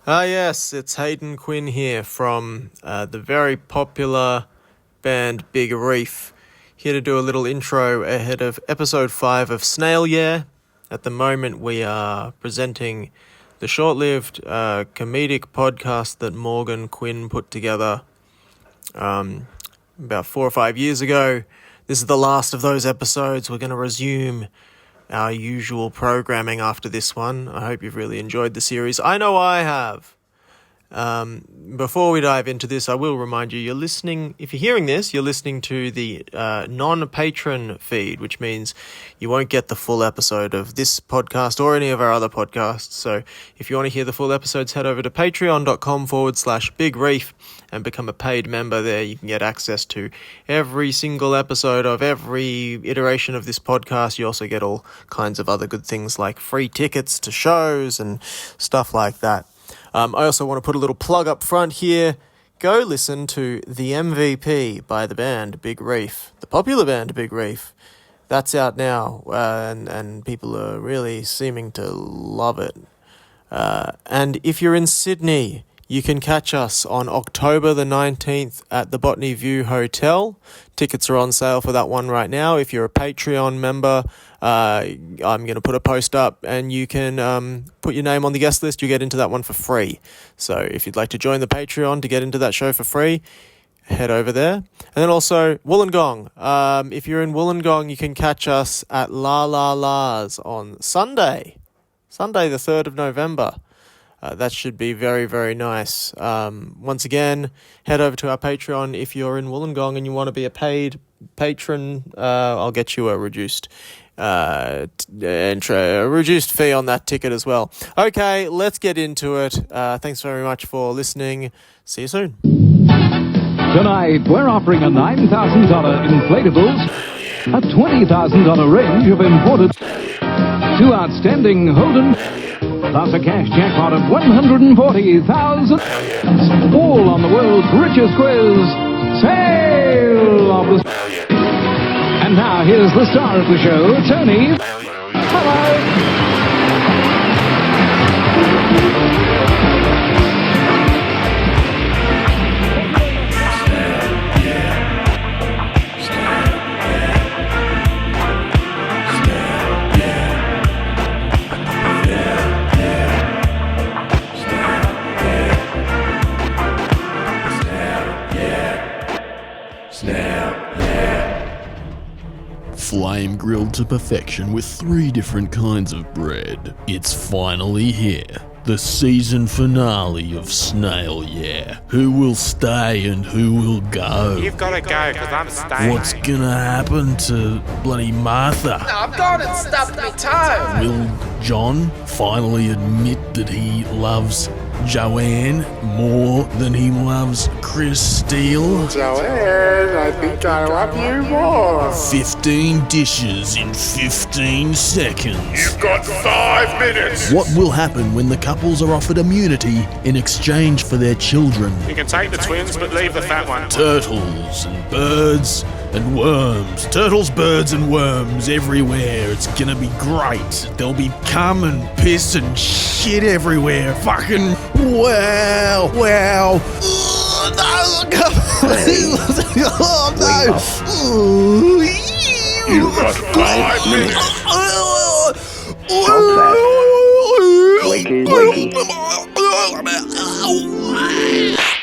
Yes, it's Hayden Quinn here from the very popular band Big Reef. Here to do a little intro ahead of episode 5 of Snail Yeah. At the moment we are presenting the short-lived comedic podcast that Morgan Quinn put together about 4 or 5 years ago. This is the last of those episodes. We're going to resume our usual programming after this one. I hope you've really enjoyed the series. I know I have. Before we dive into this, I will remind you, you're listening, if you're hearing this, you're listening to the non-patron feed, which means you won't get the full episode of this podcast or any of our other podcasts. So if you want to hear the full episodes, head over to patreon.com/Big Reef and become a paid member there. You can get access to every single episode of every iteration of this podcast. You also get all kinds of other good things like free tickets to shows and stuff like that. I also want to put a little plug up front here. Go listen to The MVP by the band Big Reef, the popular band Big Reef. That's out now, and people are really seeming to love it. And if you're in Sydney, you can catch us on October the 19th at the Botany View Hotel. Tickets are on sale for that one right now. If you're a Patreon member, I'm going to put a post up and you can put your name on the guest list. You get into that one for free. So if you'd like to join the Patreon to get into that show for free, head over there. And then also Wollongong. If you're in Wollongong, you can catch us at La La La's on Sunday the 3rd of November. That should be very, very nice. Once again, head over to our Patreon. If you're in Wollongong and you want to be a paid patron, I'll get you a reduced fee on that ticket as well. Okay, let's get into it. Thanks very much for listening. See you soon. Tonight, we're offering a $9,000 inflatables, a $20,000 range of imported, 2 outstanding Holden, plus a cash jackpot of $140,000. All on the world's richest quiz, Snail of the... And now, here's the star of the show, Tony. Hello. Flame grilled to perfection with 3 different kinds of bread. It's finally here. The season finale of Snail Yeah. Who will stay and who will go? You've got to go, because I'm staying. What's gonna happen to bloody Martha? No, I've gone and stubbed my toe. Will John finally admit that he loves Joanne more than he loves Chris Steele? Joanne, I think I love you more. 15 dishes in 15 seconds. You've got 5 minutes. What will happen when the couples are offered immunity in exchange for their children? You can take the twins, but leave the fat one. Turtles and birds and worms. Turtles, birds and worms everywhere. It's gonna be great. There'll be cum and piss and shit everywhere. Fucking wow. Oh, no. Oh, no. You've got 5 minutes.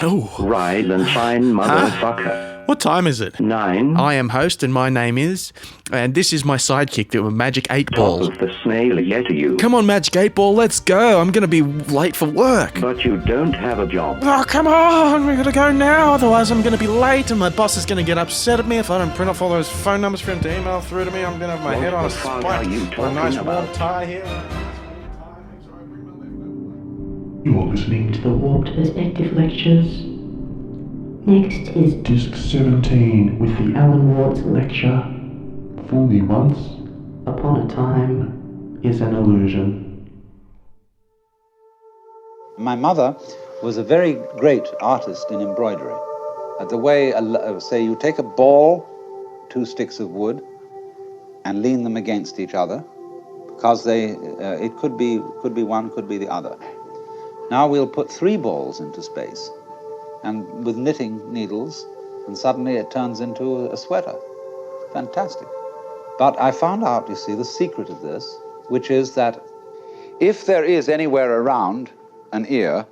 Oh. Rise and shine, motherfucker. What time is it? 9. I am host and my name is, and this is my sidekick, the Magic 8 Ball. Top of the Snail Yeah to you. Come on, Magic 8 Ball, let's go. I'm going to be late for work. But you don't have a job. Oh, come on, we got to go now, otherwise I'm going to be late and my boss is going to get upset at me if I don't print off all those phone numbers for him to email through to me. I'm going to have my head on a What the fuck spike. are you Got a talking nice about? warm tie here. You're listening to The Warped Perspective Lectures. Next is Disc 17 with the Alan Ward's lecture, Fully Once Upon a Time. is an Illusion. My mother was a very great artist in embroidery. The way, say, you take a ball, 2 sticks of wood, and lean them against each other, because it could be one, could be the other. Now we'll put 3 balls into space, and with knitting needles, and suddenly it turns into a sweater. Fantastic. But I found out, you see, the secret of this, which is that if there is anywhere around an ear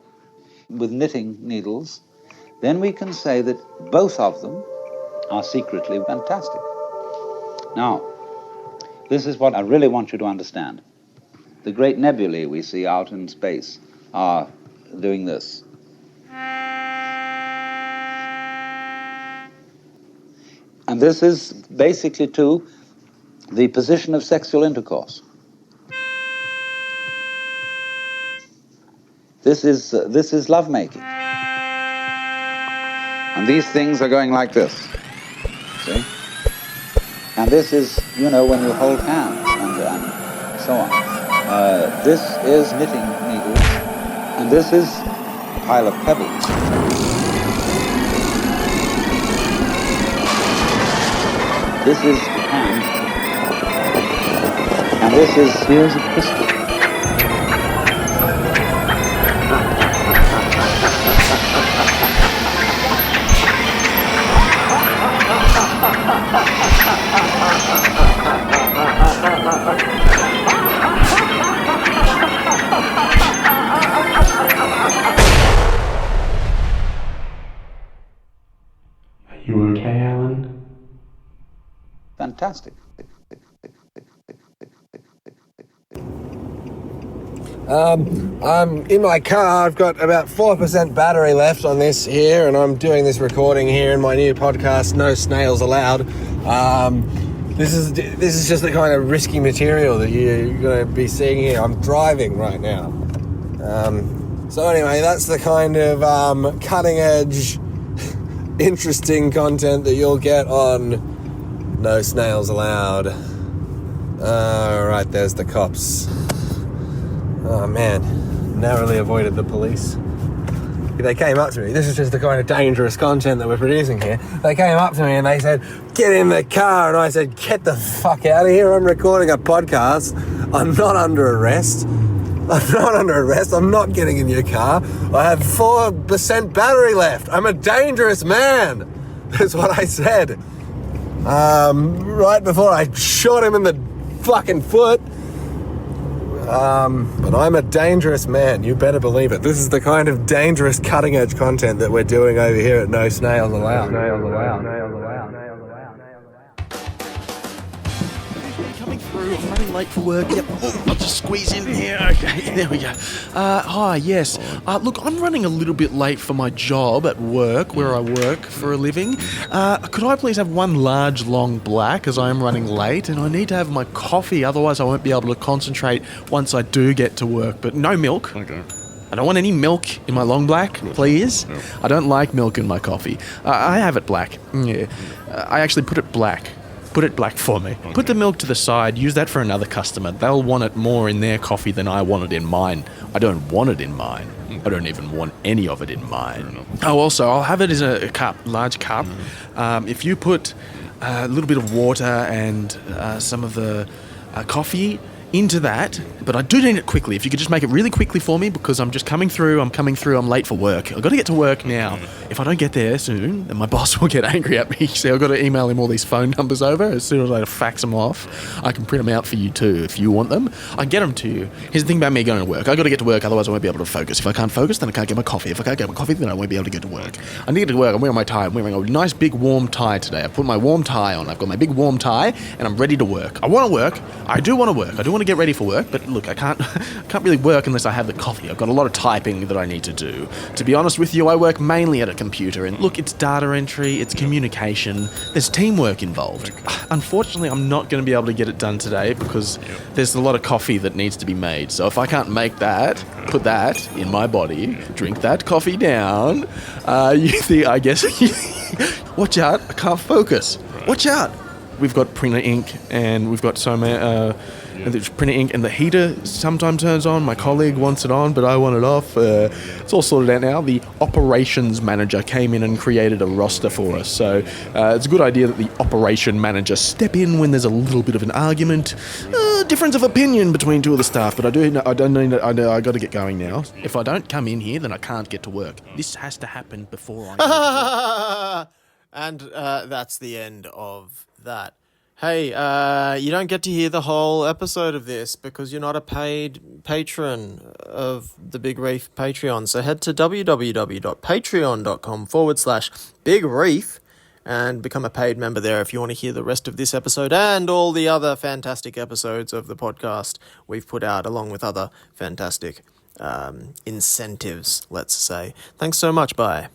with knitting needles, then we can say that both of them are secretly fantastic. Now, this is what I really want you to understand. The great nebulae we see out in space are doing this. And this is basically to the position of sexual intercourse. This is lovemaking. And these things are going like this. See? And this is, you know, when you hold hands and so on. This is knitting needles, and this is a pile of pebbles. This is the hand, and here's a crystal. Are you okay, Alan? Fantastic. I'm in my car. I've got about 4% battery left on this here, and I'm doing this recording here in my new podcast, No Snails Allowed. This is just the kind of risky material that you're going to be seeing here. I'm driving right now. So anyway, that's the kind of cutting edge, interesting content that you'll get on No Snails Allowed. Right, there's the cops. Oh man, narrowly avoided the police. They came up to me. This is just the kind of dangerous content that we're producing here. They came up to me and they said, "Get in the car." And I said, "Get the fuck out of here. I'm recording a podcast. I'm not under arrest. I'm not under arrest. I'm not getting in your car. I have 4% battery left. I'm a dangerous man." That's what I said. Right before I shot him in the fucking foot. But I'm a dangerous man, you better believe it. This is the kind of dangerous cutting-edge content that we're doing over here at No Snails Allowed. Coming through, I'm running late for work. Yep, I'll just squeeze in here. Okay, there we go. Hi, yes. Look, I'm running a little bit late for my job at work, where I work for a living. Could I please have one large, long black, as I am running late, and I need to have my coffee, otherwise I won't be able to concentrate once I do get to work. But no milk. Okay. I don't want any milk in my long black, please. No. I don't like milk in my coffee. I have it black. Yeah. I actually put it black. Put it black for me. Okay. Put the milk to the side, use that for another customer. They'll want it more in their coffee than I want it in mine. I don't want it in mine. I don't even want any of it in mine. Oh, also, I'll have it as a cup, large cup. If you put a little bit of water and some of the coffee into that, but I do need it quickly. If you could just make it really quickly for me, because I'm just coming through, I'm late for work. I've got to get to work now. If I don't get there soon, then my boss will get angry at me. So I've got to email him all these phone numbers over. As soon as I fax them off, I can print them out for you too, if you want them. I can get them to you. Here's the thing about me going to work. I've got to get to work, otherwise I won't be able to focus. If I can't focus, then I can't get my coffee. If I can't get my coffee, then I won't be able to get to work. I need to get to work. I'm wearing my tie. I'm wearing a nice big warm tie today. I put my warm tie on. I've got my big warm tie, and I'm ready to work. I want to work. I do want to work. I do want to get ready for work, but look, I can't really work unless I have the coffee. I've got a lot of typing that I need to do. To be honest with you, I work mainly at a computer, and look, it's data entry, it's communication, there's teamwork involved. Unfortunately, I'm not going to be able to get it done today because there's a lot of coffee that needs to be made. So if I can't make that, put that in my body, drink that coffee down, you think, I guess, watch out, I can't focus. Watch out. We've got printer ink, and we've got so many, and it's printing ink, and the heater sometimes turns on. My colleague wants it on, but I want it off. It's all sorted out now. The operations manager came in and created a roster for us, so it's a good idea that the operation manager step in when there's a little bit of an argument, difference of opinion between two of the staff. But I got to get going now. If I don't come in here, then I can't get to work. This has to happen before I. And that's the end of that. Hey, you don't get to hear the whole episode of this because you're not a paid patron of the Big Reef Patreon. So head to www.patreon.com/Big Reef and become a paid member there if you want to hear the rest of this episode and all the other fantastic episodes of the podcast we've put out, along with other fantastic incentives, let's say. Thanks so much. Bye.